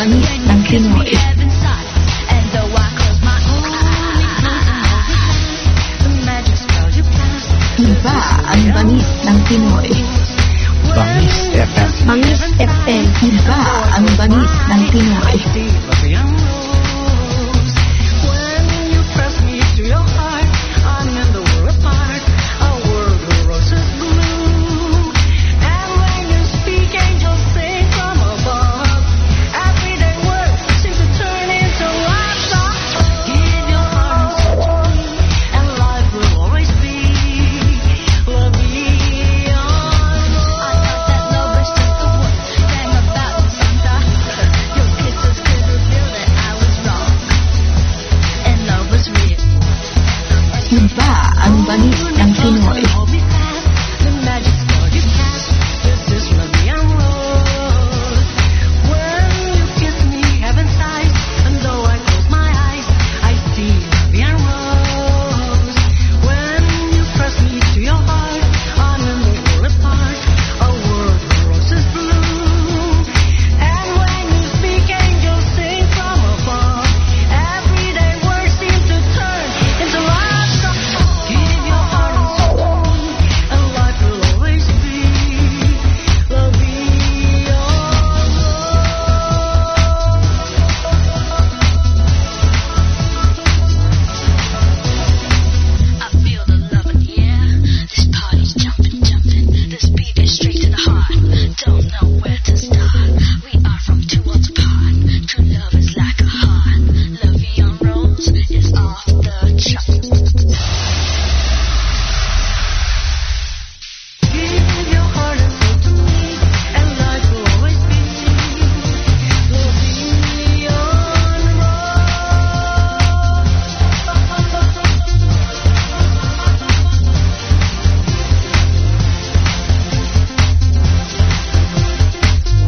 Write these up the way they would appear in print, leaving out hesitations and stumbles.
bangis ng Pinoy. Iba ang bangis ng Pinoy. Bangis FM. Bangis FM. Iba ang bangis ng Pinoy. Iba ang bangis ng Pinoy.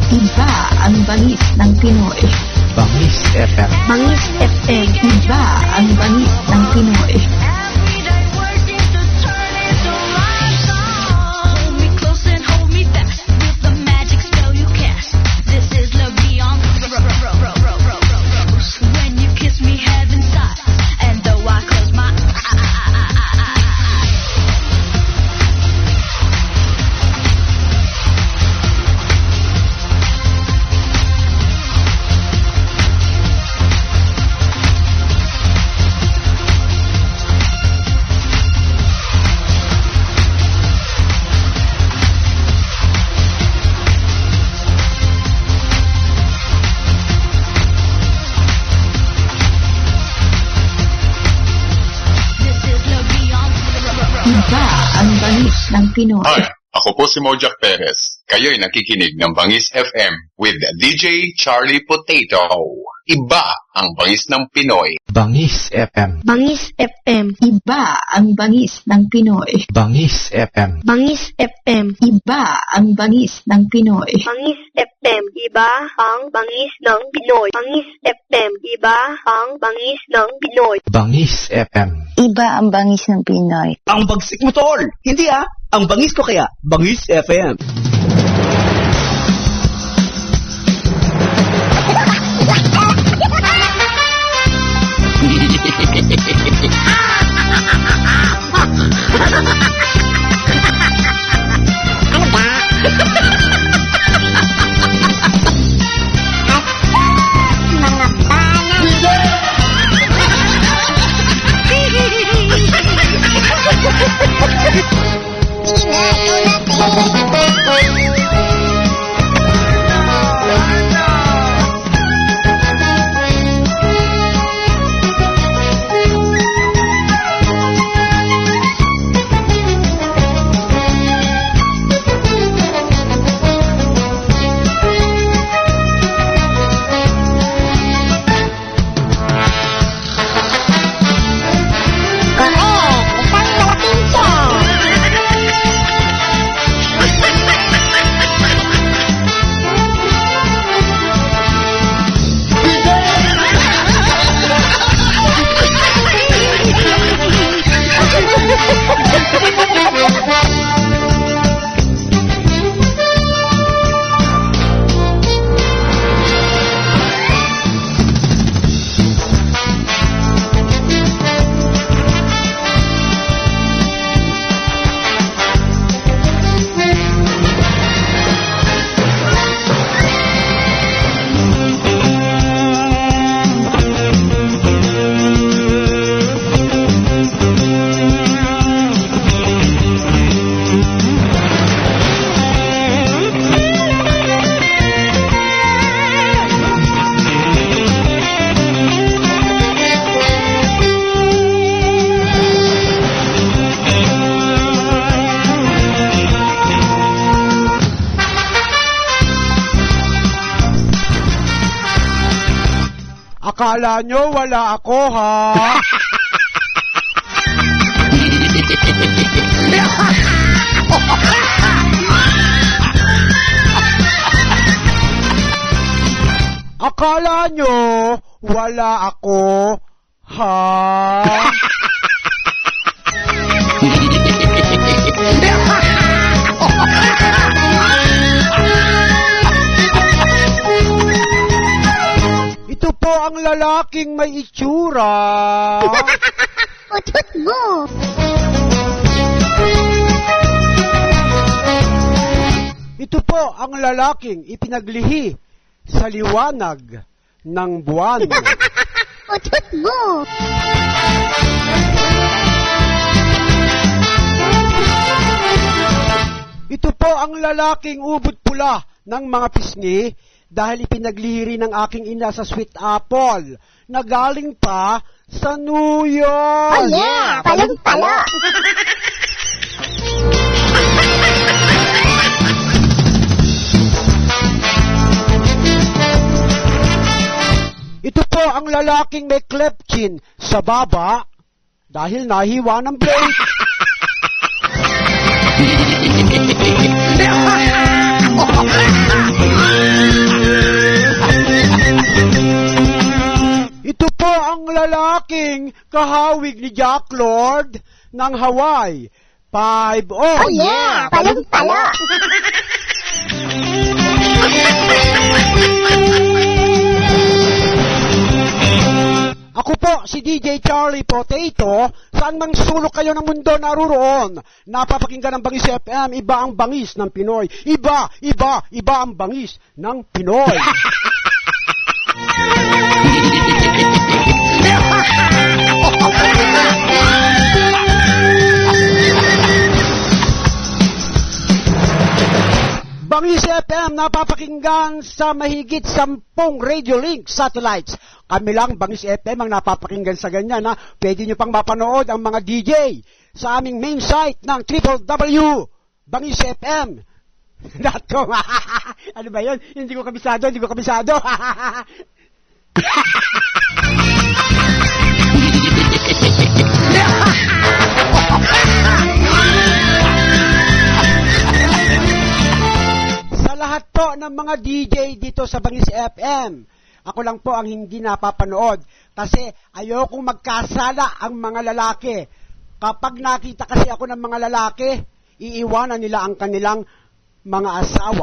Iba ang bangis ng Pinoy. Bangis FM. Bangis FM. Iba ang bangis ng Pinoy. Iba ang bangis ng Pinoy. Hi, ako po si Mojack Perez. Kayo'y nakikinig ng Bangis FM with DJ Charlie Potato. Iba ang bangis ng Pinoy. Bangis FM. Bangis FM. Iba ang bangis ng Pinoy. Bangis FM. Bangis FM. Iba ang bangis ng Pinoy. Bangis FM. Iba ang bangis ng Pinoy. Bangis FM. Iba ang bangis ng Pinoy. Bangis FM. Iba ang bangis ng Pinoy. Ang bagsik mo, tol! Hindi ang bangis ko kaya, Bangis FM. Akala nyo wala ako, ha? Akala nyo wala ako, ha? Ito po ang lalaking may itsura. Utot mo. Ito po ang lalaking ipinaglihi sa liwanag ng buwan. Utot mo. Ito po ang lalaking ubod pula ng mga pisngi dahil ipinaglihi rin ng aking ina sa sweet apple na galing pa sa New York. Oh yeah, talong-talo. Ito po ang lalaking may cleft chin sa baba dahil nahiwa ng blade. Ito po ang lalaking kahawig ni Jack Lord ng Hawaii. 5-0. Oh yeah, talong-talo. Ako po, si DJ Charlie Potato. Saan mang sulok kayo ng mundo naruroon? Napapakinggan ng Bangis FM, iba ang bangis ng Pinoy. Iba ang bangis ng Pinoy. Bangis FM napapakinggan sa mahigit 10 radio link satellites. Kami lang, Bangis FM, ang napapakinggan sa ganyan. Ha? Pwede nyo pang mapanood ang mga DJ sa aming main site ng www.bangisfm.com. Ano ba yun? Hindi ko kabisado. Sa lahat po ng mga DJ dito sa Bangis FM, ako lang po ang hindi napapanood kasi ayokong magkasala ang mga lalaki. Kapag nakita kasi ako ng mga lalaki, iiwanan nila ang kanilang mga asawa.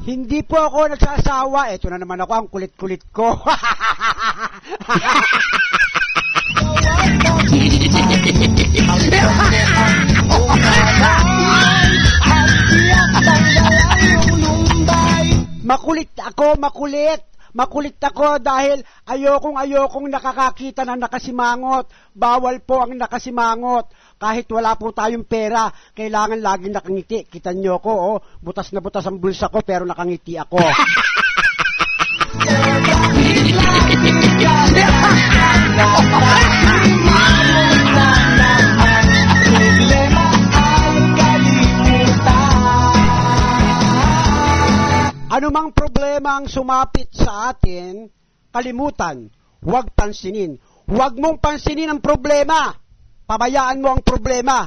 Hindi po ako nagsasawa. Ito na naman ako, ang kulit-kulit ko. Makulit ako, makulit. Makulit ako dahil ayokong nakakakita ng nakasimangot. Bawal po ang nakasimangot. Kahit wala po tayong pera, kailangan laging nakangiti. Kita nyo ko, oh, butas na butas ang bulsa ko pero nakangiti ako. Anumang problema ang sumapit sa atin, kalimutan, huwag pansinin. Huwag mong pansinin ang problema. Pabayaan mo ang problema.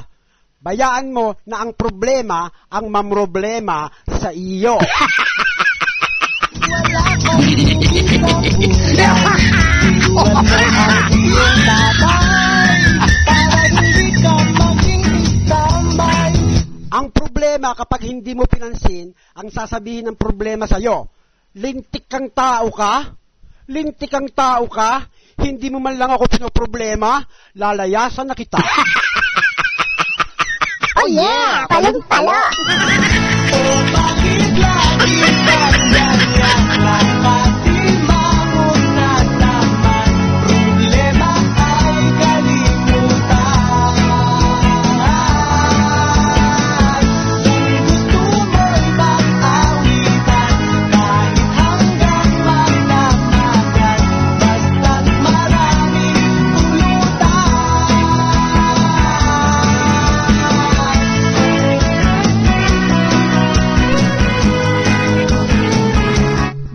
Bayaan mo na ang problema ang mamroblema sa iyo. Ang problema Kaya kapag hindi mo pinansin, ang sasabihin ng problema sa'yo, lintik kang tao ka? Lintik kang tao ka? Hindi mo man lang ako pinoproblema? Lalayasan na kita. Oh yeah! Talong-talo!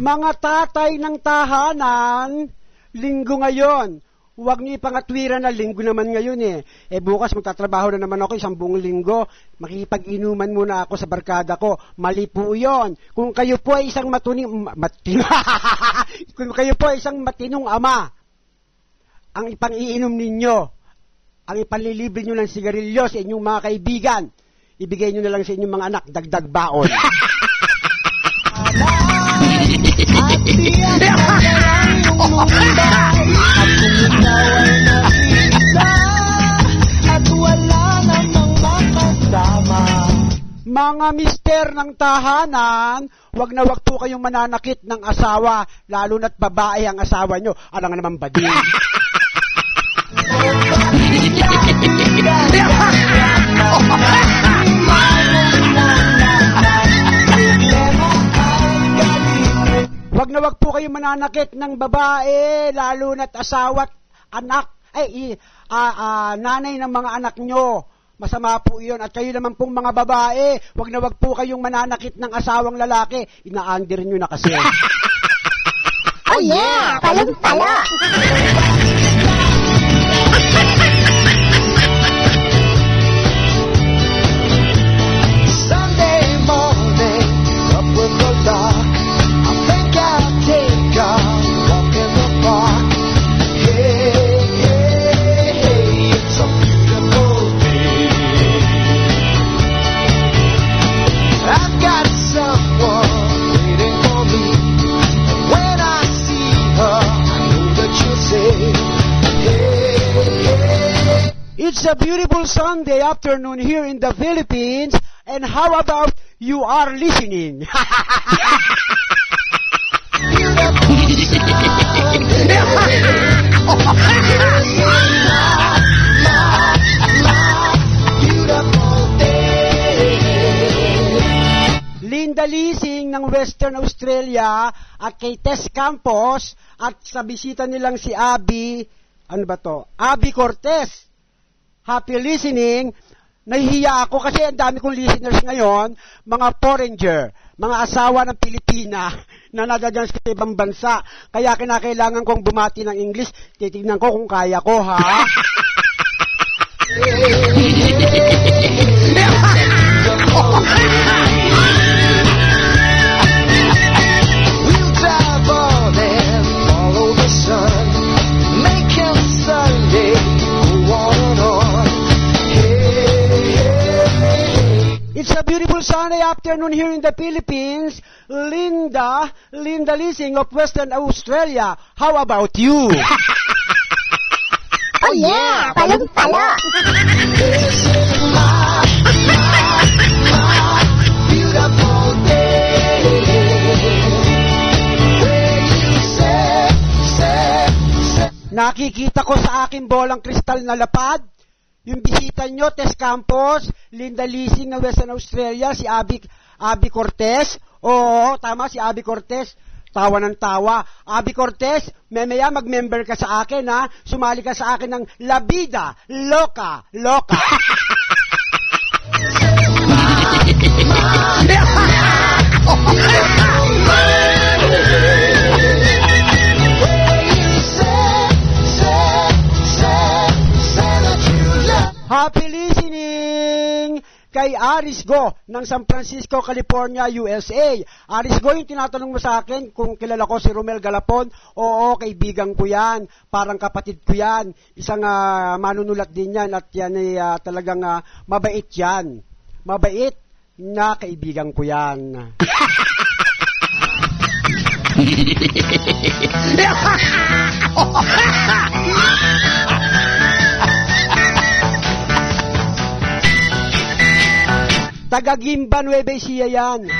Mga tatay ng tahanan, linggo ngayon. Huwag niyo ipangatwiran na linggo naman ngayon eh. Bukas magtatrabaho na naman ako isang buong linggo. Makikipag-inuman muna ako sa barkada ko. Mali po yun. Kung kayo po ay isang kung kayo po ay isang matinong ama, ang ipang-iinom ninyo, ang ipanlilibre nyo ng sigarilyo sa inyong mga kaibigan, ibigay nyo na lang sa inyong mga anak, dagdag baon. At tiyak na lang yung mundo. At kung ikaw ay nakita at wala namang makasama. Mga mister ng tahanan, wag na wag po kayong mananakit ng asawa, lalo na't babae ang asawa nyo. Alam nga naman ba din? Wag na wag po kayong mananakit ng babae, lalo na't asawa't anak, nanay ng mga anak nyo. Masama po iyon. At kayo naman pong mga babae, wag na wag po kayong mananakit ng asawang lalaki. Ina-under nyo na kasi. Oh yeah! Talong-talo! Sunday morning, up with the dark, I think I'll take a walk in the park. Hey, hey, hey, it's a beautiful day. I've got someone waiting for me. When I see her, I know that she'll say, hey, hey. It's a beautiful Sunday afternoon here in the Philippines. And how about you are listening? Linda Leasing ng Western Australia at kay Tess Campos at sa bisita nilang si Abby, Abby Cortez. Happy listening. Nahihiya ako kasi ang dami kong listeners ngayon, mga foreigner, mga asawa ng Pilipina na nadadyan sa ibang bansa. Kaya kinakailangan kong bumati ng English. Titignan ko kung kaya ko, ha? We'll drive on and follow the sun, making Sunday go on and on. It's a beautiful Sunday afternoon here in the Philippines. Linda Leasing of Western Australia. How about you? Oh yeah! Talong-talo! This is my beautiful day. Where you say. Nakikita ko sa aking bolang kristal na lapad, yung bisita nyo, Tess Campos, Linda Leasing ng Western Australia, si Abby Cortez. Oo, tama, si Abby Cortez. Tawa ng tawa. Abby Cortez, mamaya mag-member ka sa akin, ha? Sumali ka sa akin ng La Vida Loca. Happy listening kay Aris Go ng San Francisco, California, USA. Aris Go, yung tinatanong mo sa akin kung kilala ko si Romel Galapon. Oo, kaibigan ko yan. Parang kapatid ko yan. Isang manunulat din yan at yan ay talagang mabait yan. Mabait. na kaibigan ko yan. Taga-Gimba, Nueva Ecija yan.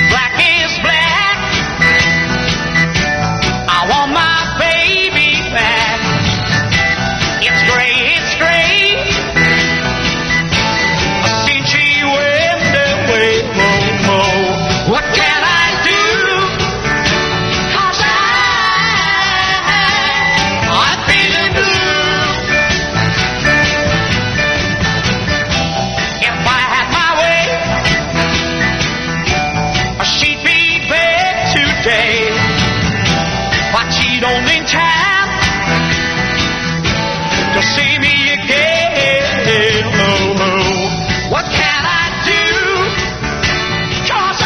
Black is black. I want my baby back. It's gray, it's gray. Since she went away, what can I do? 'Cause I'm feeling blue. If I had my way, she'd be back today, but she don't in time to see me again. Oh, oh. What can I do? 'Cause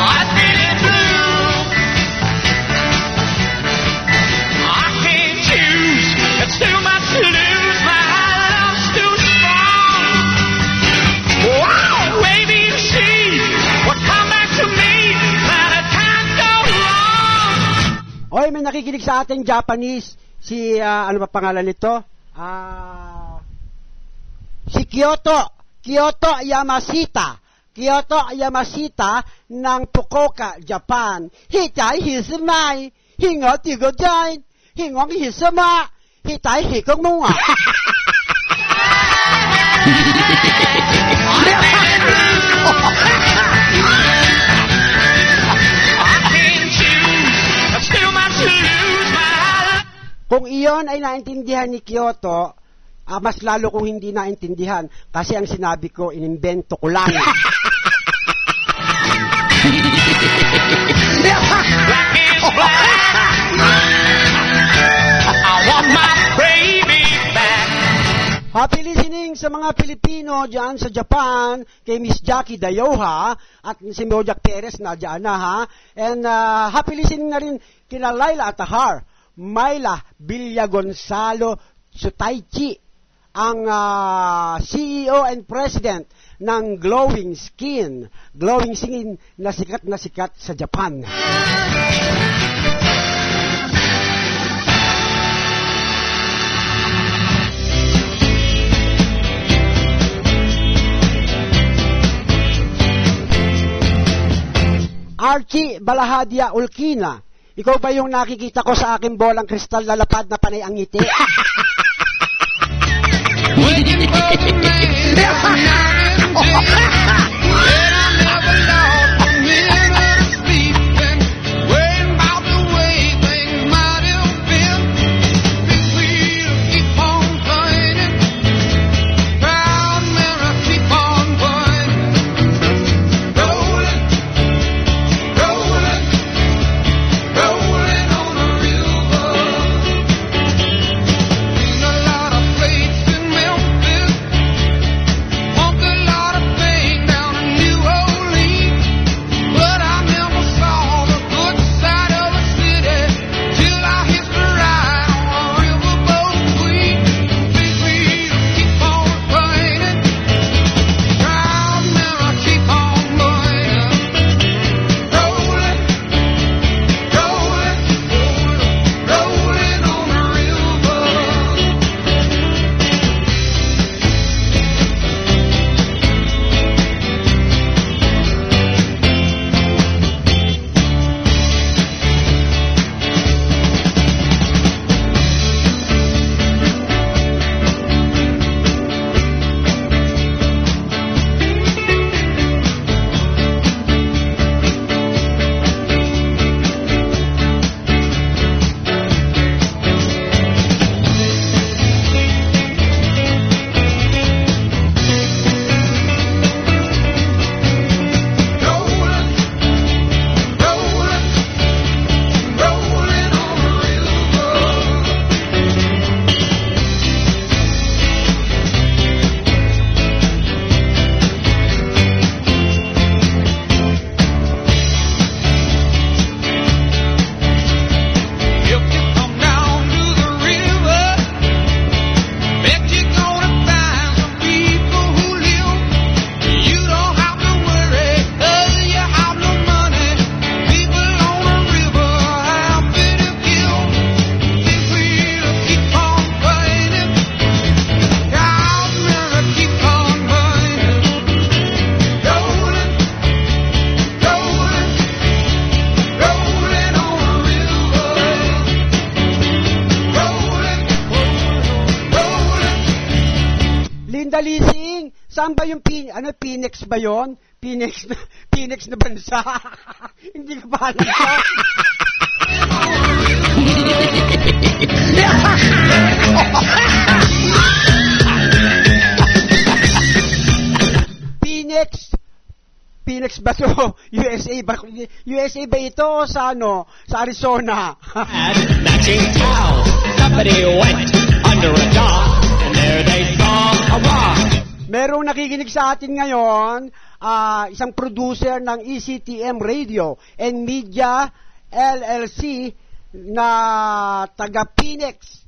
I'm feeling blue. I can't choose. It's too much to lose. My love's too strong. Wow, maybe you see what come back to me when the time goes wrong. Oy, may nakikinig sa ating Japanese. Si, ano ba pangalan nito? Si Kyoto Yamashita. Kyoto Yamashita ng Fukuoka, Japan. Hitai hismai, hingo tigo jain, hingong hisma, hitai hikong munga. I can't choose. It's too much to lose. My love. Kung iyon ay naintindihan ni Kyoto, mas lalo kung hindi naintindihan kasi ang sinabi ko, inimbento ko lang. Black is black. I want my baby back. Happy listening sa mga Pilipino dyan sa Japan, kay Miss Jackie Dayoha at si Mojack Perez na dyan na ha. And happy listening na rin kina Laila Atahar, Myla Villa Gonzalo Sutaichi, ang CEO and President ng Glowing Skin na sikat sa Japan. Archie Balahadia Ulkina, ikaw ba yung nakikita ko sa aking bolang kristal na lapad na panay ang ngiti? Waiting for the man night and day. And I never lost a minute of sleeping, worrying about the way things might have been. This wheel keep on turning, proud mirror keep on burning. Rolling, rolling, rolling on a river. Seen a lot of plates in Memphis, walked a lot of things down Sandali, Sing. Saan ba yung Phoenix ba yon? Phoenix na bansa. Hindi ka ba alam ko? Phoenix ba to? USA ba ito sa sa Arizona? At matching towel, somebody went under a dock, and there they saw a rock. Merong nakikinig sa atin ngayon, isang producer ng ECTM Radio and Media LLC na taga Phoenix.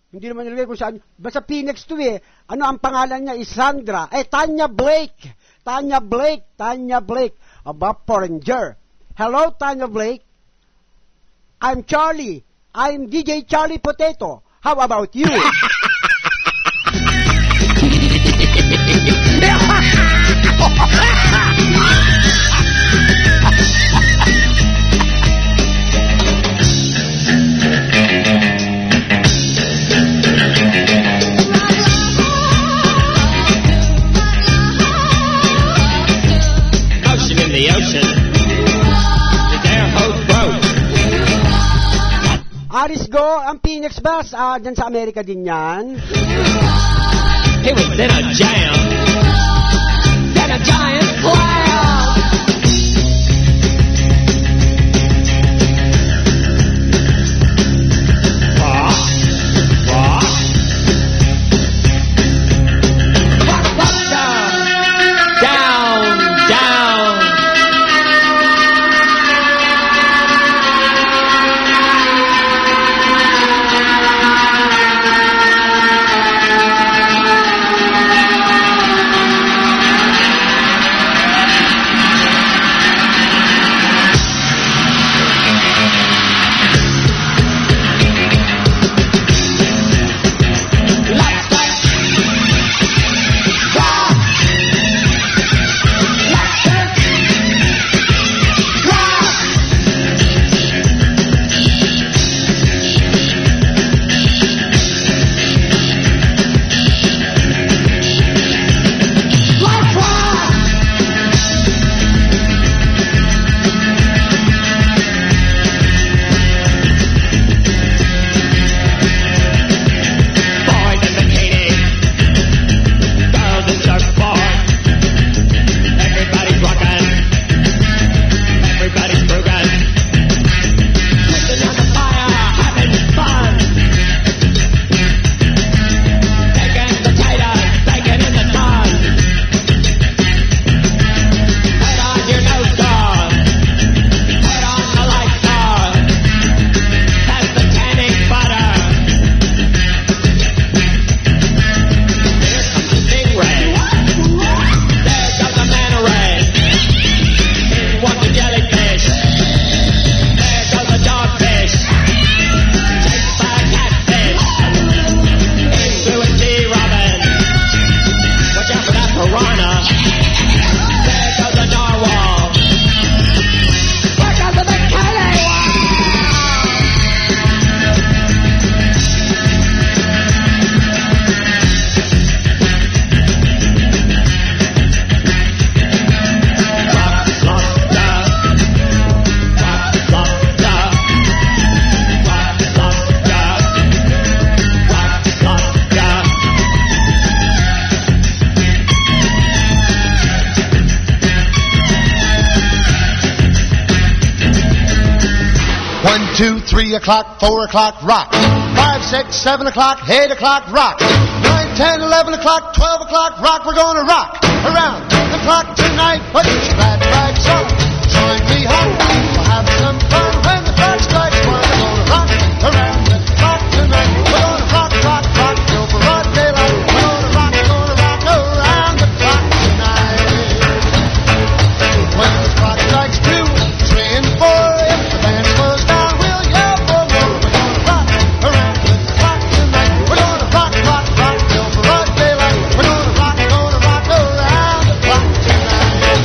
Hindi naman nilagay kung saan. Basta Phoenix to eh. Ano ang pangalan niya? Isandra. Tanya Blake. Tanya Blake. Aba, foreigner. Hello, Tanya Blake. I'm Charlie. I'm DJ Charlie Potato. How about you? Ocean in the ocean. The air hose broke. Aris Go, ang Phoenix Bus, dyan sa Amerika din yan. He was in a jam. Then a giant cloud. Rock, rock. Rock, rock, down. Down, down. Boys in bikini, girls in surfboard. Everybody's rocking, everybody's broken. Sitting on the fire, having fun. Taking potatoes, baking in the sun. Put on your nose guard, put on the lights on. That's the tanning butter. Here comes the stingray. There comes the manta ray. In walks the jellyfish. There goes the dogfish. Chased by a catfish. Into a sea robin. Watch out for that piranha. There goes the narwhal. Look out for the killing whale. One, 2, 3 o'clock, 4 o'clock, rock. 5, 6, 7 o'clock, 8 o'clock, rock. 9, 10, 11 o'clock, 12 o'clock, rock. We're gonna rock around the clock tonight. Put your glad rags on. Join me home. We'll have some fun when the clock strikes 1. We're gonna rock around the clock tonight. We're gonna rock, rock, rock till broad daylight. We're gonna rock around the clock tonight. When the clock strikes 2, 3, and 4, if the band slows down, we'll yell for more. We're gonna rock around the clock tonight. We're gonna rock, rock, rock till broad daylight. We're gonna rock around the clock tonight.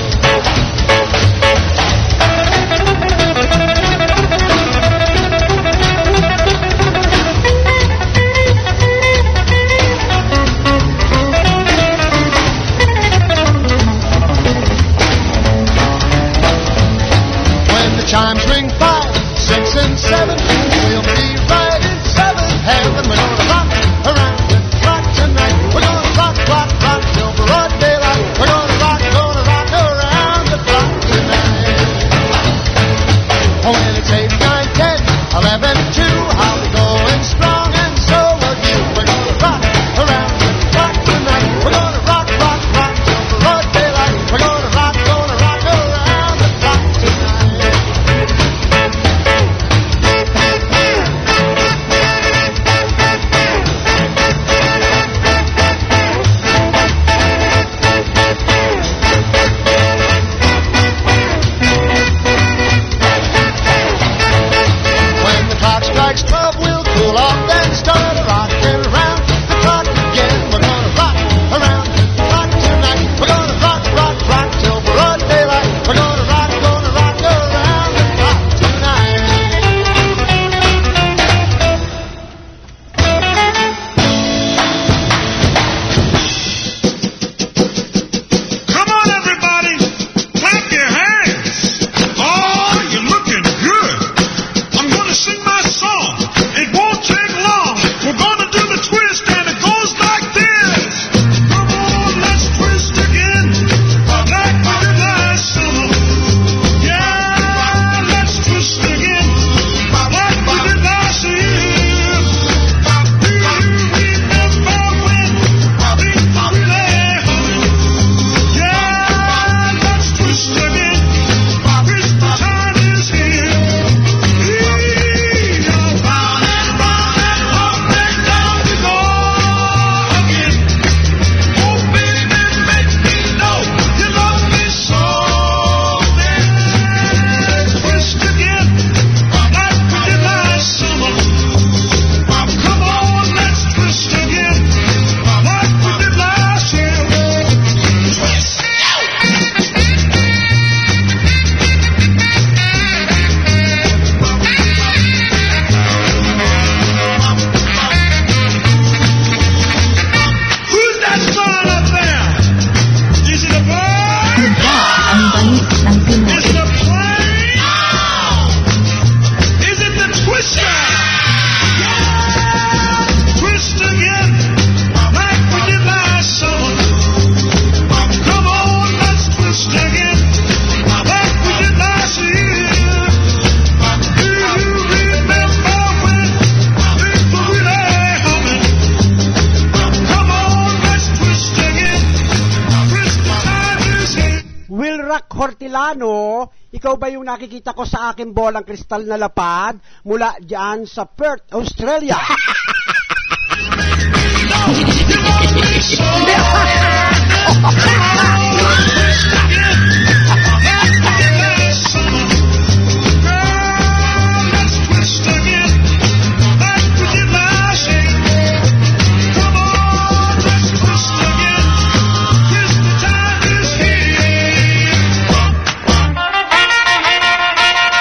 Jack Hortilano, ikaw ba yung nakikita ko sa aking bolang kristal na lapad mula dyan sa Perth, Australia?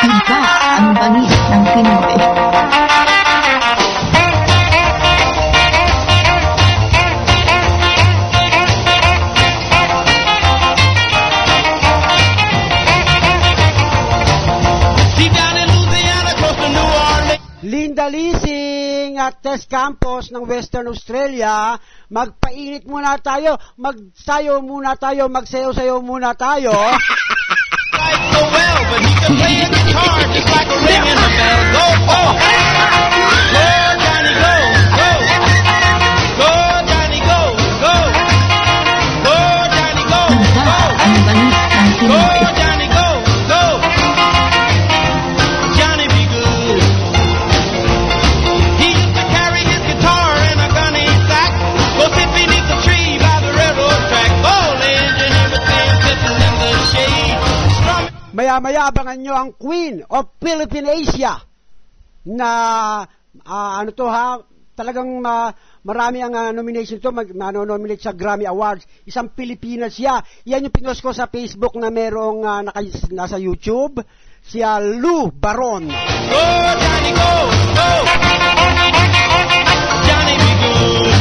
Iba ang bangis ng Pinoy. Linda Leasing at Tess Campos ng Western Australia, magpainit muna tayo, magsayo muna tayo, magsayo-sayo muna tayo. So well, but he can play a guitar just like a ring in a bell. Go, go! Go, Johnny, go! Go! Go, Johnny, go! Go! Go, Johnny, go! Iba ang bangis ng Go! Pinoy. Go, Johnny, go! Go! Johnny be good. He used to carry his guitar in a gunny sack. Go sit beneath the tree by the railroad track. Ball engine, everything sitting in the shade. Maya-maya abangan nyo ang Queen of Philippine Asia na talagang marami ang nomination to, nominate sa Grammy Awards. Isang Pilipinas siya. Yan yung pinost ko sa Facebook na merong nasa YouTube. Si Lou Baron. Go, Johnny, go! Go! Johnny be good.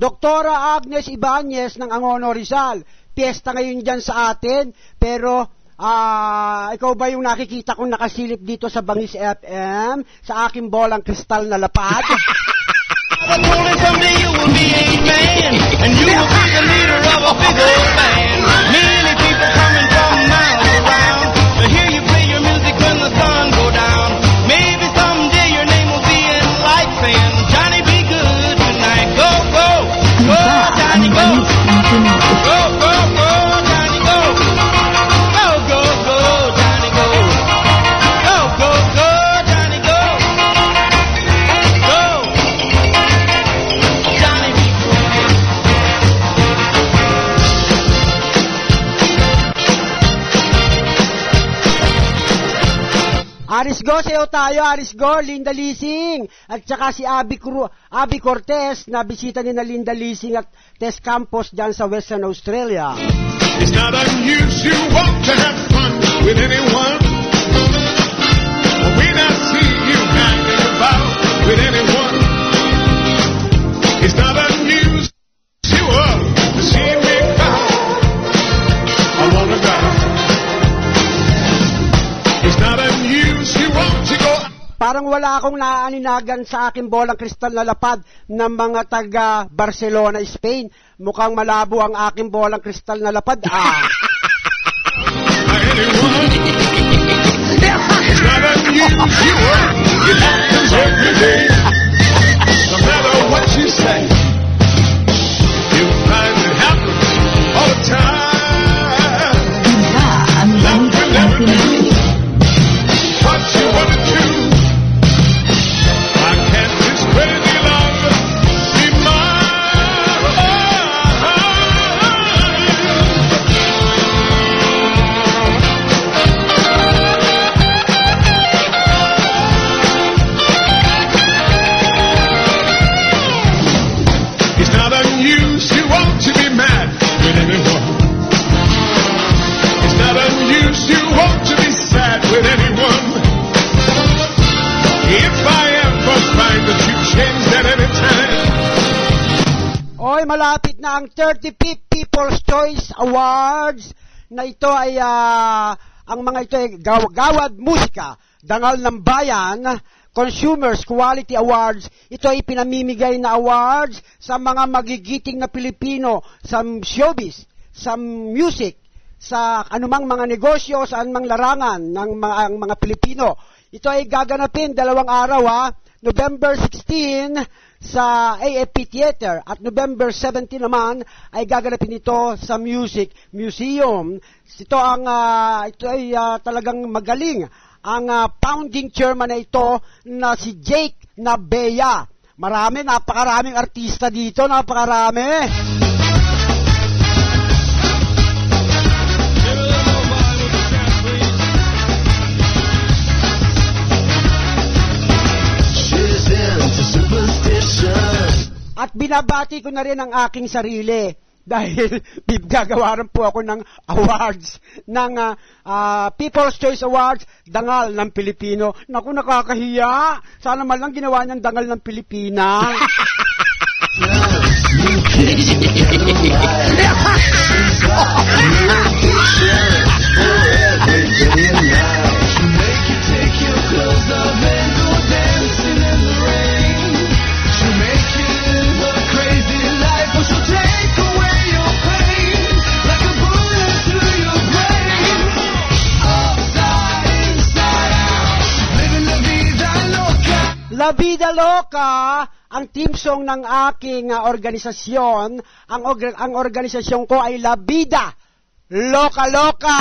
Doktora Agnes Ibanez ng Angono Rizal. Piyesta ngayon dyan sa atin, pero ikaw ba yung nakikita kong nakasilip dito sa Bangis FM sa aking bolang kristal na lapad? I told him someday you will be a man, and you will be the leader of a big old band. Many people coming from miles around to hear you play your music when the sun go down. Maybe someday your name will be in lights saying, Johnny be good tonight. Go, go, go, Johnny, go. Go, go, go, Johnny, go. Go, go, go, Johnny, go. Go, go, go, Johnny, go. Go. Johnny be good. Arisgo, sayo tayo, Arisgo, Linda Leasing, at saka si Abby Cortez, na bisita ni na Linda Leasing at Tess Campos dyan sa Western Australia. It's not unusual to have fun with anyone. We not see you hanging about with anyone. It's not unusual to see me cry. I wanna die. It's not unusual to go. Parang wala akong naaaninagan sa aking bolang kristal na lapad ng mga taga Barcelona, Spain. Mukhang malabo ang aking bolang kristal na lapad. It's not unusual. It happens every day. No matter what you say, you'll find it happens all the time. Iba ang bangis ng Pinoy. What you wanna do, I can't just wait any longer. Be mine. It's not unusual to be mad with anyone. It's not unusual to be sad with anyone. If I ever find that you changed at any time. Oy, malapit na ang 35th People's Choice Awards na ito ay Ang mga ito ay Gawad Musika, Dangal ng Bayan, Consumers Quality Awards. Ito ay pinamimigay na awards sa mga magigiting na Pilipino sa showbiz, sa music, sa anumang mga negosyo, sa anumang larangan ng mga Pilipino. Ito ay gaganapin 2 araw November 16 sa AFP Theater at November 17 naman ay gaganapin ito sa Music Museum. Ito ay talagang magaling. Ang founding chairman na ito na si Jake Nabea. Napakaraming artista dito, napakarami. At binabati ko na rin ang aking sarili dahil gagawaran po ako ng awards, ng People's Choice Awards, Dangal ng Pilipino. Naku, nakakahiya. Sana man lang ginawa niyang Dangal ng Pilipina. La Vida Loca, ang team song ng aking organisasyon. Ang organisasyon ko ay La Vida Loca Loca.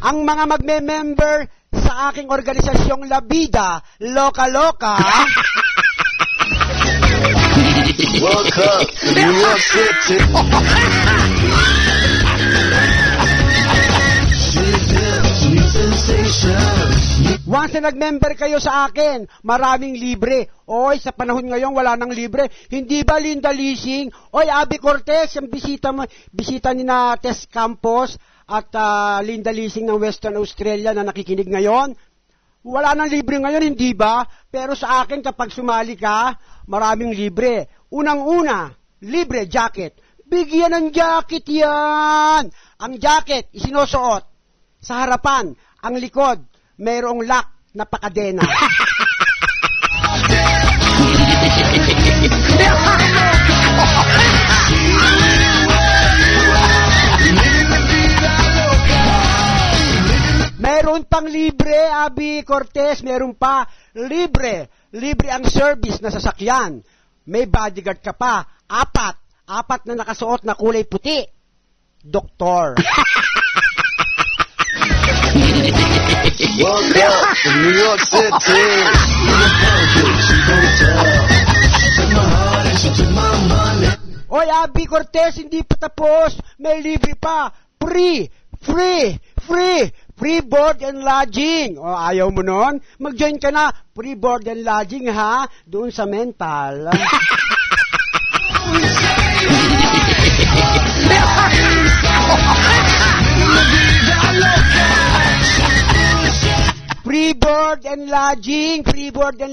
Ang mga magme-member sa aking organisasyong La Vida Loca Loca. Welcome to New York City. Once na nag-member kayo sa akin, maraming libre. Oy, sa panahon ngayon wala nang libre. Hindi ba Linda Leasing? Oy, Abby Cortez, yung bisita ni na Tess Campos at Linda Leasing ng Western Australia na nakikinig ngayon. Wala nang libre ngayon, hindi ba? Pero sa akin, kapag sumali ka, maraming libre. Unang-una, libre jacket. Bigyan ng jacket yan! Ang jacket, isinusuot sa harapan, ang likod, mayroong lock na pakadena. Meron pang libre, Abby Cortez, meron pa libre. Libre ang service na sasakyan. May bodyguard ka pa. Apat na nakasuot na kulay puti. Doktor. Welcome to New York City. Oy, Abby Cortez, hindi pa tapos. May libre pa. Free board and lodging. O, ayaw mo nun? Mag-join ka na. Free board and lodging, ha? Doon sa mental. Free board and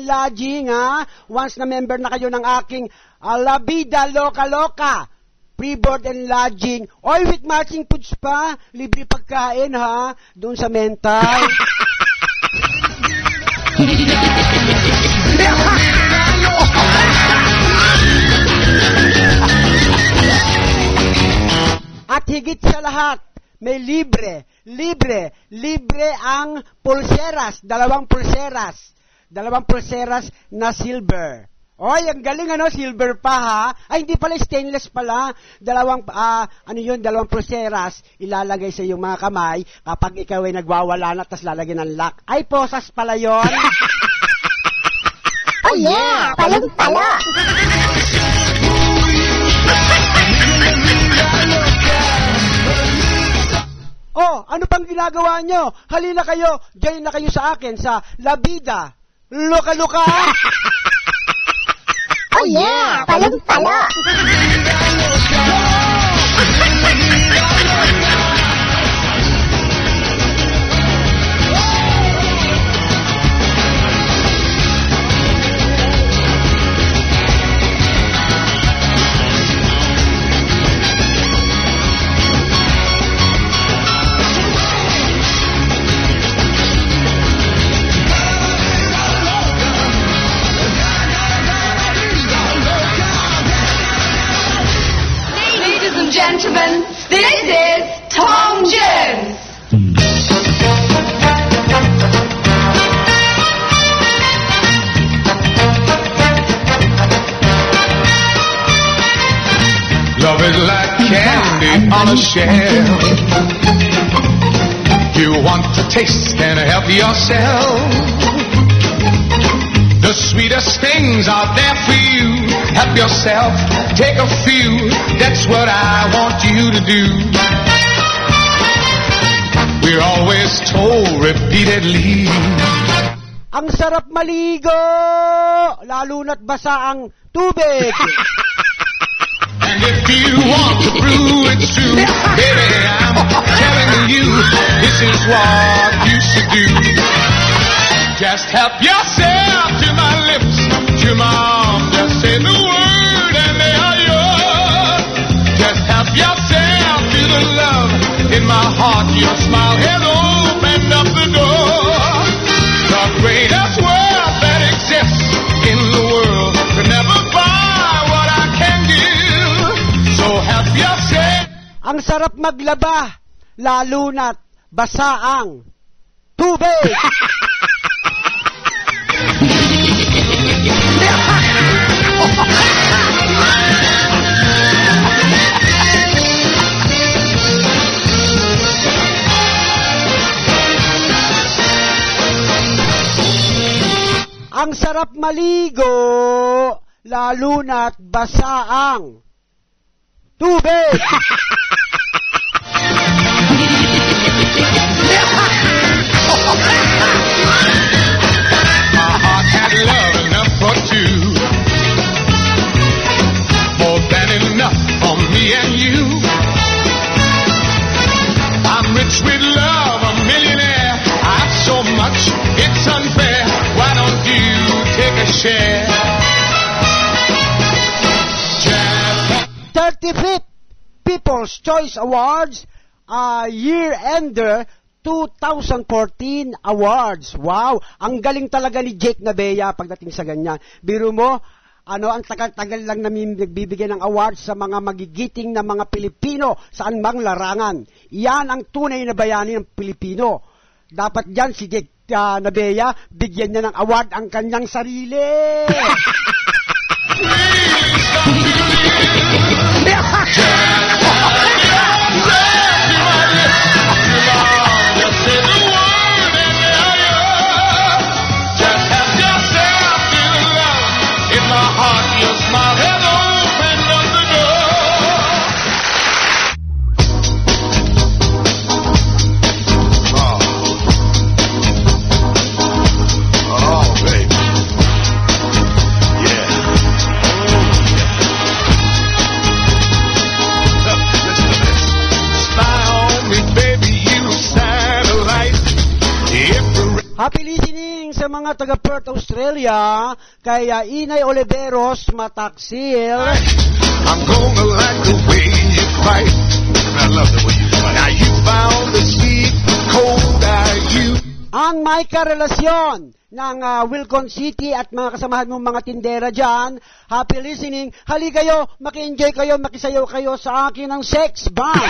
lodging, ha? Once na member na kayo ng aking La Vida Loca Loca, free board and lodging. Oy, with matching foods pa. Libre pagkain, ha? Doon sa mental. At higit sa lahat, may libre ang pulseras, 2 pulseras na silver. Oy, ang galing silver pa, ha? Ay, hindi pala, stainless pala. 2 pulseras, ilalagay sa iyong mga kamay kapag ikaw ay nagwawala na, tas lalagyan ng lock. Ay, posas pala yon. Oh yeah, palong-palo. Oh, ano pang ginagawa nyo? Halina kayo, join na kayo sa akin sa La Vida Loca Loca. Oh yeah, palong-palo. wanna share. You want to taste and help yourself. The sweetest things are there for you. Help yourself, take a few. That's what I want you to do. We're always told repeatedly. Ang sarap maligo, lalo na't basa ang tubig. And if you want to prove it's true, baby, I'm telling you, this is what you should do. Just help yourself to my lips, to my arms, just say the word and they are yours. Just help yourself to the love in my heart, your smile has opened up the door. The greatest world that exists in the world could never buy what I can give. So help yourself. Ang sarap maglaba, lalo na't basa ang tubig. Ang sarap maligo, lalo na't basa ang tubig. My heart had love enough for two, more than enough for me and you. I'm rich with love, a millionaire. I've so much, it's unfair. Why don't you take a share? 35th People's Choice Awards, year-ender 2014 awards. Wow! Ang galing talaga ni Jake Nabea pagdating sa ganyan. Biro mo, ang tagal-tagal lang namin nagbibigay ng awards sa mga magigiting na mga Pilipino saan mang larangan. Yan ang tunay na bayani ng Pilipino. Dapat dyan si Jake Nabea, bigyan niya ng award ang kanyang sarili. Happy listening sa mga taga Perth, Australia, kay Inay Oliveros, Mataksil. I'm gonna like the way you fight. I love the way you fight. Now you found the sweet, cold are you. Ang may karelasyon ng Wilcon City at mga kasamahan mong mga tindera dyan, happy listening. Hali kayo, maki-enjoy kayo, makisayaw kayo sa akin ng sex bomb.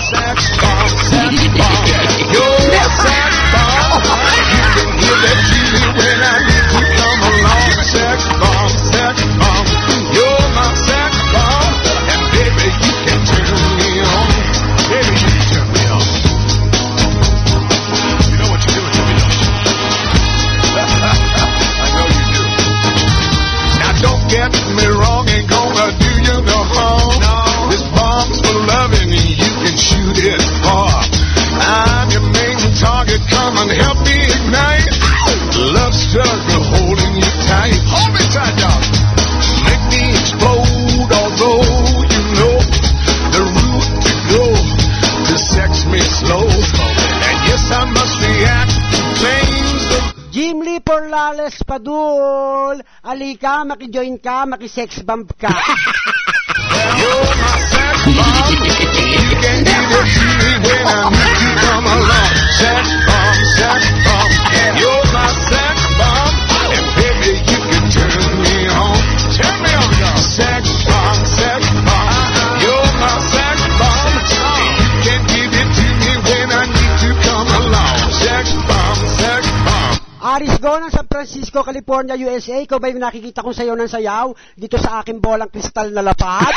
Sex bomb, sex bomb. You're a sex bomb. You can give it to me when I need to come along. Sex bomb, sex bomb. You're my sex bomb. And baby, you can turn me on. Baby, you can turn me on. You know what you're doing to me, don't you? I know you do. Now don't get me wrong, ain't gonna do you no harm. No. This bomb's for loving and you can shoot it far. I'm your main target, come and help me ignite. Love struggle holding you tight. Hold me tight, dog. Make me explode, although you know the route to go to sex me slow. And yes, I must react to claims of Jim Lee Porlales Padul, alika, maki-join ka, maki-sex bump ka. you're my sex bomb. You can give it to me when I need to come along. Sex bomb, sex bomb. You're my sex bomb. And baby, you can turn me on. Turn me on, dog. Sex bomb, sex bomb. You're my sex bomb. You can give it to me when I need to come along. Sex bomb, sex bomb. Aris Go ng San Francisco, California, USA. Ikaw ba yung nakikita kong sayaw ng sayaw dito sa aking bolang kristal na lapad?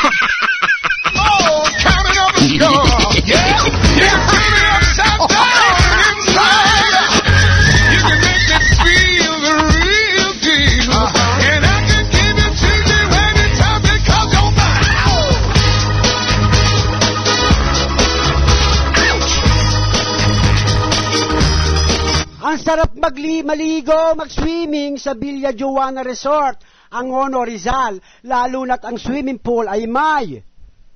Oh, count it Yeah, you feel me upside down inside. You can make me feel the real deal. And I can give it to you anytime because you're mine. Ang sarap maligo, mag-swimming sa Villa Joana Resort, Angono, Rizal, lalo na't ang swimming pool ay may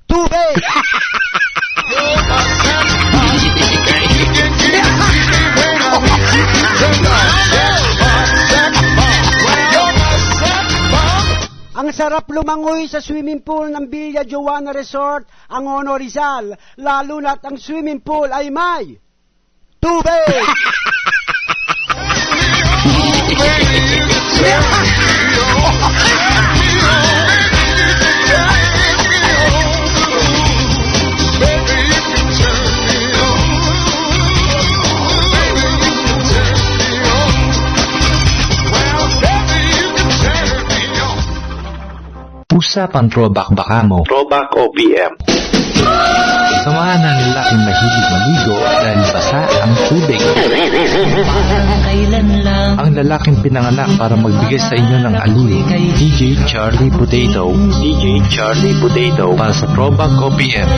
tubig! Ang sarap lumangoy sa swimming pool ng Villa Joana Resort, Angono, Rizal, lalo na't ang swimming pool ay may tubig! Usapan throwback baka mo. Throwback OPM. Samahan ng lalaking mahilig maligo dahil basa ang tubig. Ang lalaking pinanganak para magbigay sa inyo ng alin. DJ Charlie Potato. DJ Charlie Potato para sa Throwback OPM.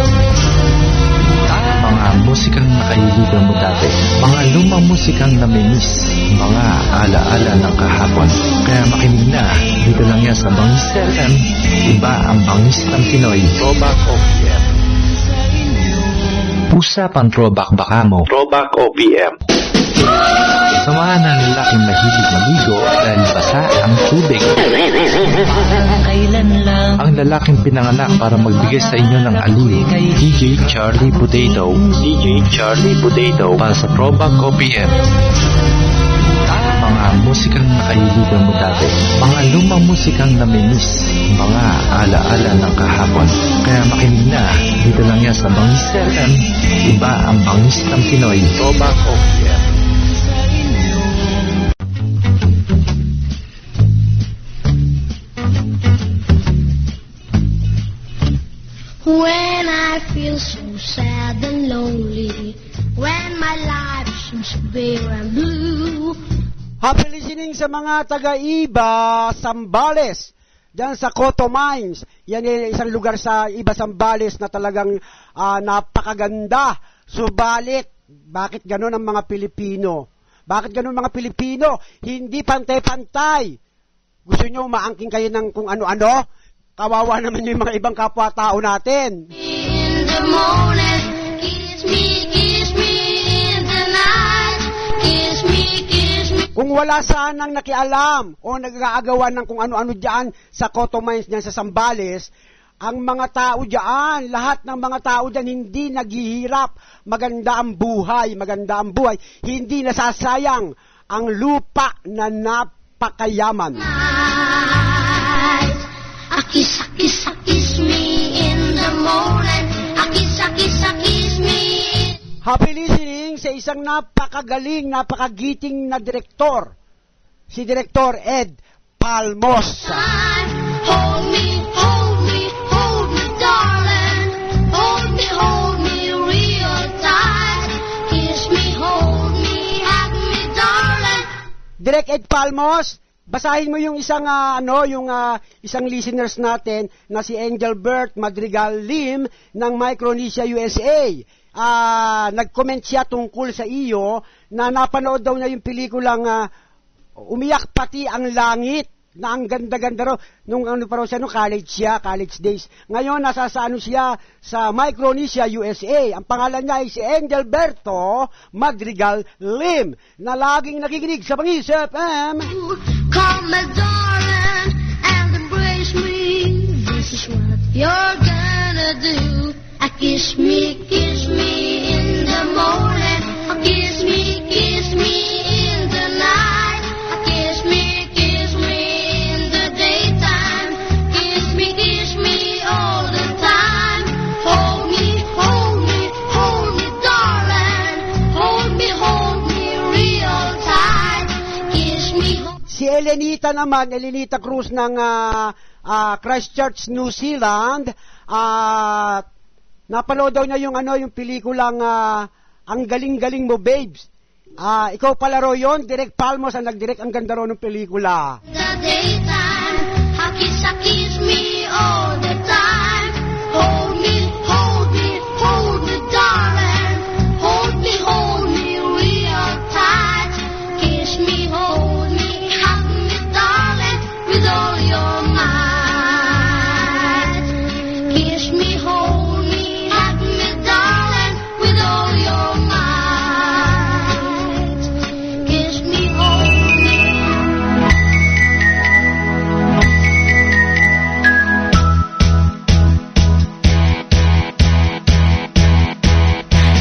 Mga musikang nakahiligan mo dati. Mga lumang musikang namimiss. Mga alaala ng kahapon. Kaya makinig na. Dito lang yan sa Bangis FM. Iba ang bangis ng Pinoy. Throwback OPM. Usapan throwback baka mo. Throwback OPM. Samahan ng lalaking mahilig maligo dahil basa ang tubig. Ang lalaking pinanganak para magbigay sa inyo ng alin. DJ Charlie Potato. DJ Charlie Potato para sa Throwback OPM. Mga musikang nakahiligan mo dati. Mga lumang musikang namimiss. Mga alaala ng kahapon. Kaya makinig na. Dito lang yan sa Bangis FM. Iba ang bangis ng Pinoy. Throwback OPM. When I feel so sad and lonely, when my life seems bare and blue. Happy listening sa mga taga-Iba, Sambales, dyan sa Coto Mines. Yan ay isang lugar sa Iba, Sambales na talagang napakaganda. Subalit, bakit ganun ang mga Pilipino? Bakit ganun mga Pilipino? Hindi pantay-pantay. Gusto nyo umaangking kayo ng kung ano-ano? Kawawa naman yung mga ibang kapwa-tao natin. In the morning, kiss me in the night. Kiss me. Kung wala sanang nakialam o nag-aagawan ng kung ano-ano dyan sa Coto Mines dyan sa Sambales, ang mga tao dyan, lahat ng mga tao dyan hindi naghihirap. Maganda ang buhay, hindi nasasayang ang lupa na napakayaman. Kiss me in the morning. Kiss me. Happy listening sa isang napakagaling, napakagiting na direktor. Si Direktor Ed Palmos. Hold me, darling. Hold me real tight. Kiss me, hold me, hug me, darling. Direk Ed Palmos, basahin mo yung isang isang listeners natin na si Engelbert Madrigal Lim ng Micronesia, USA. Nag-comment siya tungkol sa iyo na napanood daw niya yung pelikulang Umiyak Pati ang Langit na ang ganda-ganda raw nung college days. Ngayon nasa siya sa Micronesia, USA. Ang pangalan niya ay si Engelberto Madrigal Lim na laging nakikinig sa Bangis FM. Come my darling and embrace me. This is what you're gonna do. Kiss me in the morning. Kiss me in the night. Kiss me in the daytime. Kiss me all the time. Hold me, darling. Hold me real tight. Kiss me. Si Elenita Cruz ng Christchurch, New Zealand, Napanood daw niya yung pelikulang Ang Galing-Galing Mo, Babes. Ikaw pala ro yun, Direk Palmos ang nag-direct. Ang ganda ro ng pelikula. The daytime, kiss me all the time. Hold me, darling. Hold me real tight. Kiss me, hold me, hug me, darling, with all your might. Kiss me, hold me, hug me, darling, with all your might. Kiss me, hold me.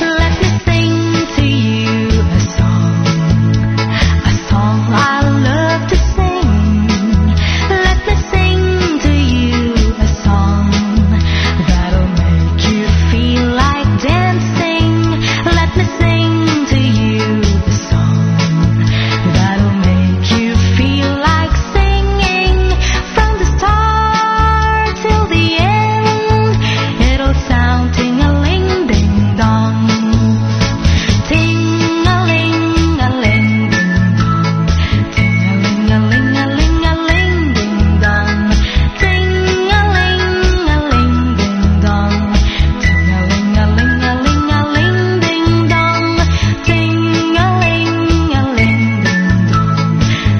Let me sing to you a song I love to sing. Let me sing to you a song that'll make you feel like dancing. Let me sing to you a song that'll make you feel like singing from the start till the end. It'll sound ting-a-ling, ding-dong. Ting-a-ling-a-ling, ding-dong. Ting-a-ling-a-ling-a-ling-a-ling, ding-dong. Ting-a-ling-a-ling, ding-dong. Ting-a-ling-a-ling-a-ling-a-ling, ding-dong. Ting-a-ling-a-ling, ding-dong.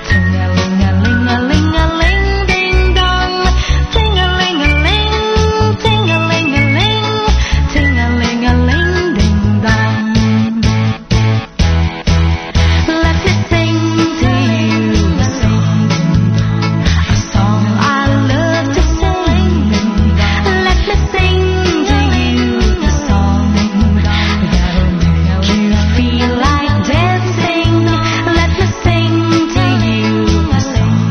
Ting-a-ling-a-ling-a-ling-a-ling, ding-dong. Ting-a-ling-a-ling, ting-a-ling-a-ling, ting-a-ling-a-ling, ding-dong. Let me sing to you a song I love to sing. Let me sing to you a song that'll make you feel like dancing. Let me sing to you a song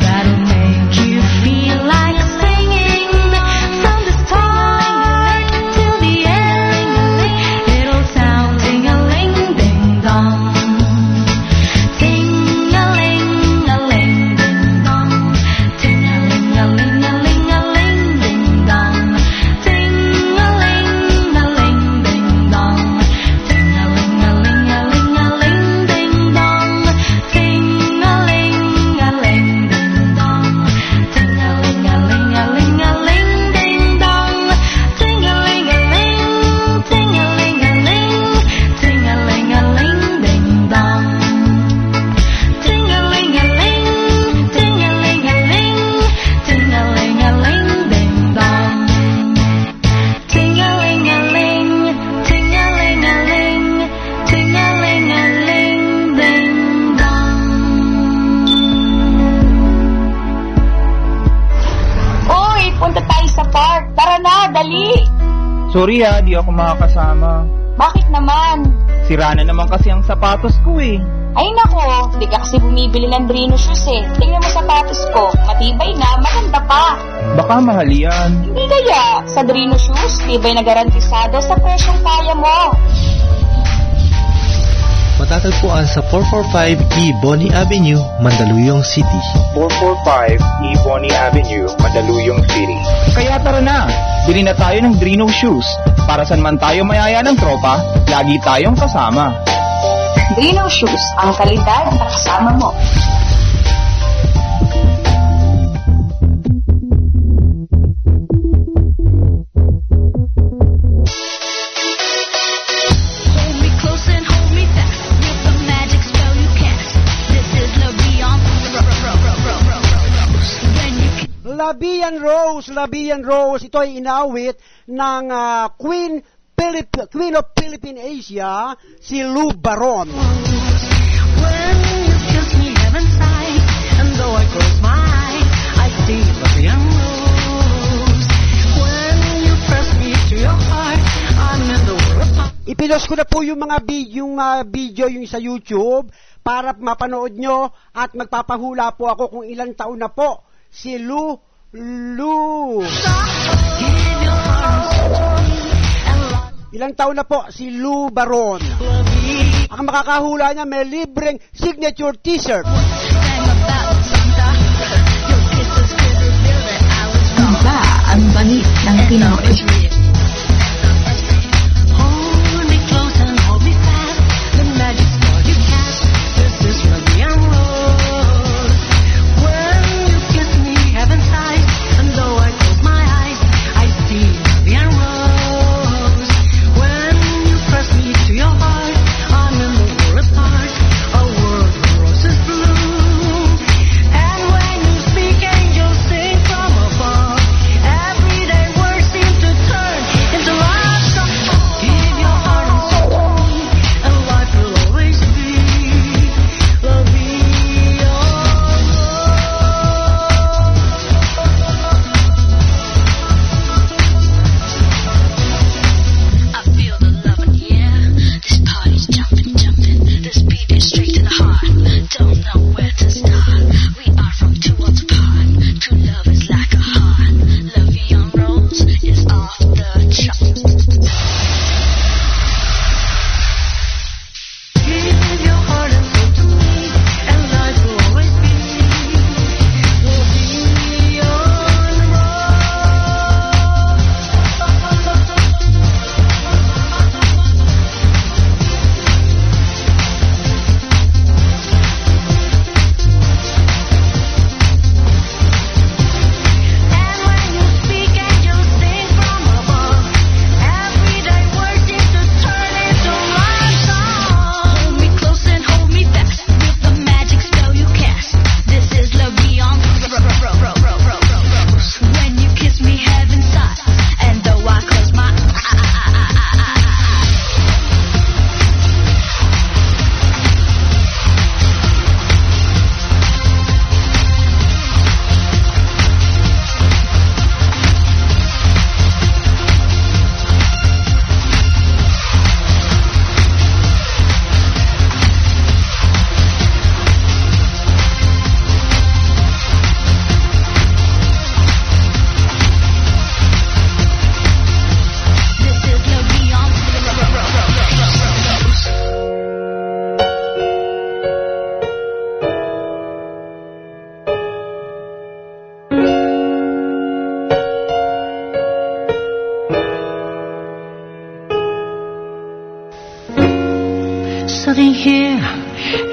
that'll make you feel like singing from the start till the end. It'll sound ting-a-ling, ding-dong. Ting-a-ling-a-ling, ding-dong. Ting-a-ling-a-ling-a-ling-a-ling, ding-dong. Ting-a-ling-a-ling, ding-dong. Ting-a-ling-a-ling-a-ling-a-ling, ding-dong. Ting-a-ling-a-ling, ding-dong. Ting-a-ling-a-ling-a-ling-a-ling, ding-dong. Ting-a-ling-a-ling, ting-a-ling-a-ling, ting-a-ling-a-ling, ding-dong. Ting-a-ling-a-ling, ting-a-ling-a-ling, ting-a-ling-a-ling, ding-dong. Ting-a-ling-a-ling, ting-a-ling-a-ling, ting-a-ling-a-ling, ding-dong. Uy, punta tayo sa park. Tara na, dali. Sorry di ako makakasama. Bakit naman? Sira na naman kasi ang sapatos ko eh. Ay nako, di ka kasi bumibili ng Drino shoes eh. Tingnan mo sapatos ko, matibay na, maganda pa. Baka mahal yan. Hindi kaya, sa Drino shoes, tibay na garantisado sa presyong kaya mo. Matatagpuan sa 445 E. Bonnie Avenue, Mandaluyong City. 445 E. Bonnie Avenue, Mandaluyong City. Kaya tara na, bili na tayo ng Drino shoes. Para saan man tayo mayaya ng tropa, lagi tayong kasama. Drino shoes, ang kalidad na kasama mo. Hold me close and hold me fast with the magic spell you cast. This is the Beyond Rose. When you Labian Rose, ito ay inawit ng Queen of Philippine Asia, si Lou Baron. When you kiss me heaven side, and though I close my eyes, I see the young rose. When you press me to your heart, I'm in the world. Ipinost ko na po yung mga video yung sa YouTube para mapanood nyo at magpapahula po ako kung ilang taon na po si Lou. Ilang taon na po si Lou Baron. Ang makakahula niya may libreng signature t-shirt. Iba ang bangis ng Pinoy.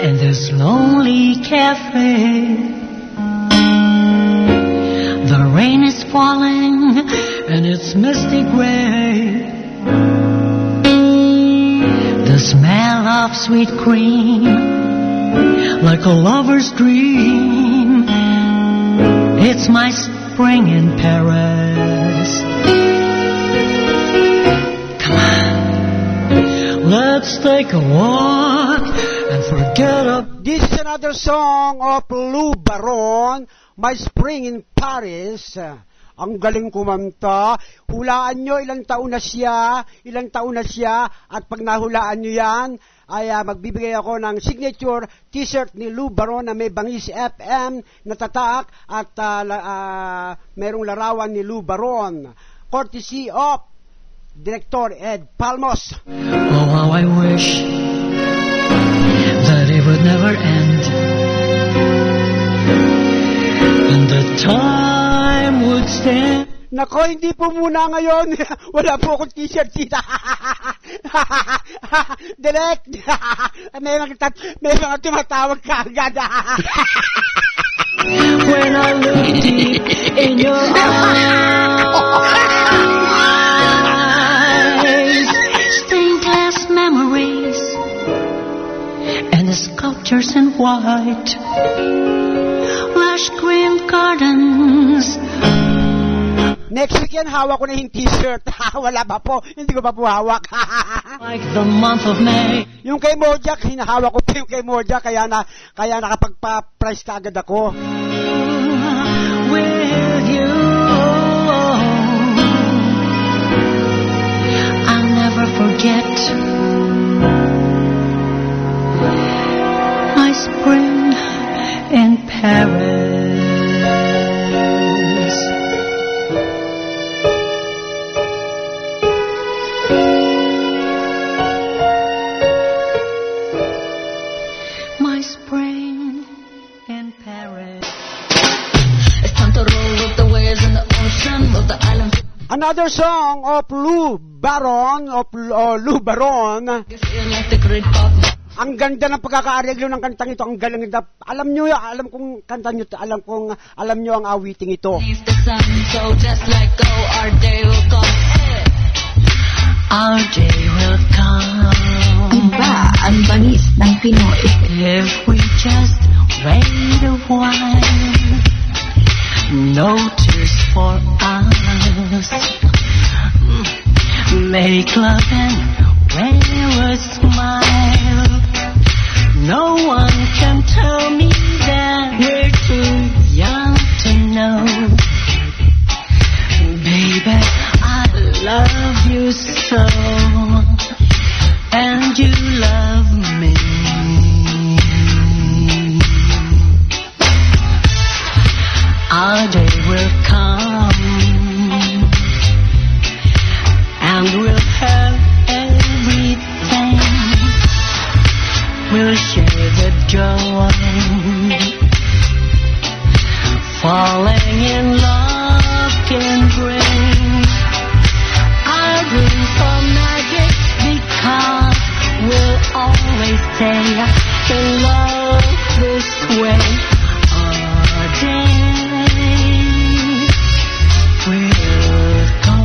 in this lonely cafe. The rain is falling and it's misty gray. The smell of sweet cream, like a lover's dream. It's my spring in Paris. Come on, let's take a walk and forget about. This is another song of Lou Baron, My Spring in Paris. Ang galing kumanta. Hulaan nyo ilang taon na siya, at pag nahulaan nyo yan, ay magbibigay ako ng signature t-shirt ni Lou Baron na may Bangis FM na tatak at merong larawan ni Lou Baron. Courtesy of Director Ed Palmos. Oh, how I wish that it would never end, and the time would stand. Nako, hindi po muna ngayon. Wala po akong t-shirt dito. Direct. may mga tumatawag ka agad. When I look deep in your eyes, stained glass memories and the sculptures in white, lush green gardens. Next weekend, hawak ko na yung t-shirt. Wala ba po? Hindi ko pa po hawak. Like the month of May. Yung kay Mojak, hinahawak ko pa yung kay Mojak, kaya nakapagpa-price ka agad ako. With you, I'll never forget my spring in Paris. My spring in Paris. It's time to roll with the waves in the ocean, with the islands. Another song of Lou Baron, Lou Baron. Ang ganda ng pagkakaareglo ng kantang ito, ang galing. Alam nyo ang awiting ito. Our day will come. Iba ang bangis ng Pinoy. If we just wait a while, no tears for us. Make love and wear a smile. No one can tell me that we're too young to know. Baby, I love you so, and you love me. Our day will come, and we'll have everything. We'll share the joy, falling in love can bring. Our dream for magic, because we'll always stay in love this way. Our day will come.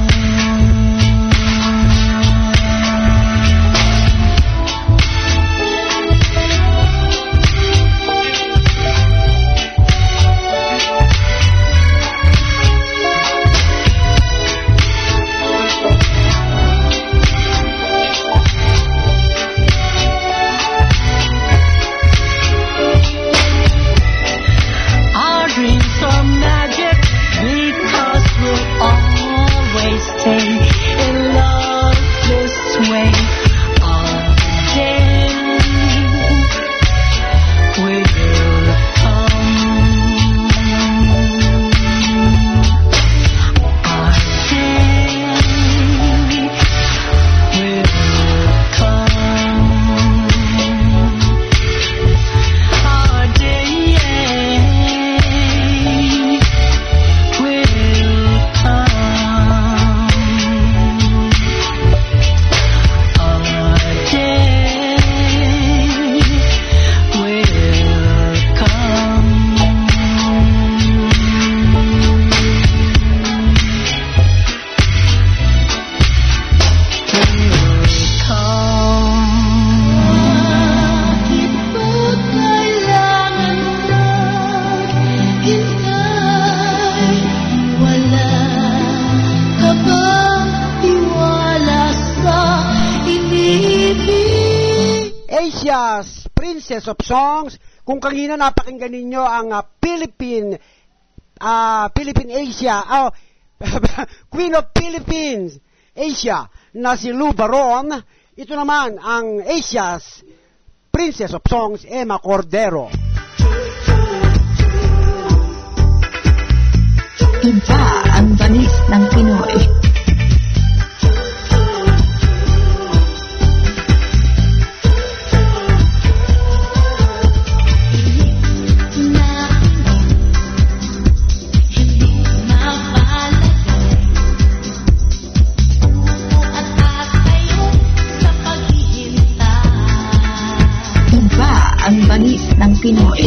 Princess of Songs. Kung kanina napakinggan ninyo ang Philippine Asia, Queen of Philippines Asia na si Lou Baron, ito naman ang Asia's Princess of Songs, Emma Cordero. Iba ang bangis ng Pinoy. Iba ang bangis ng Pinoy.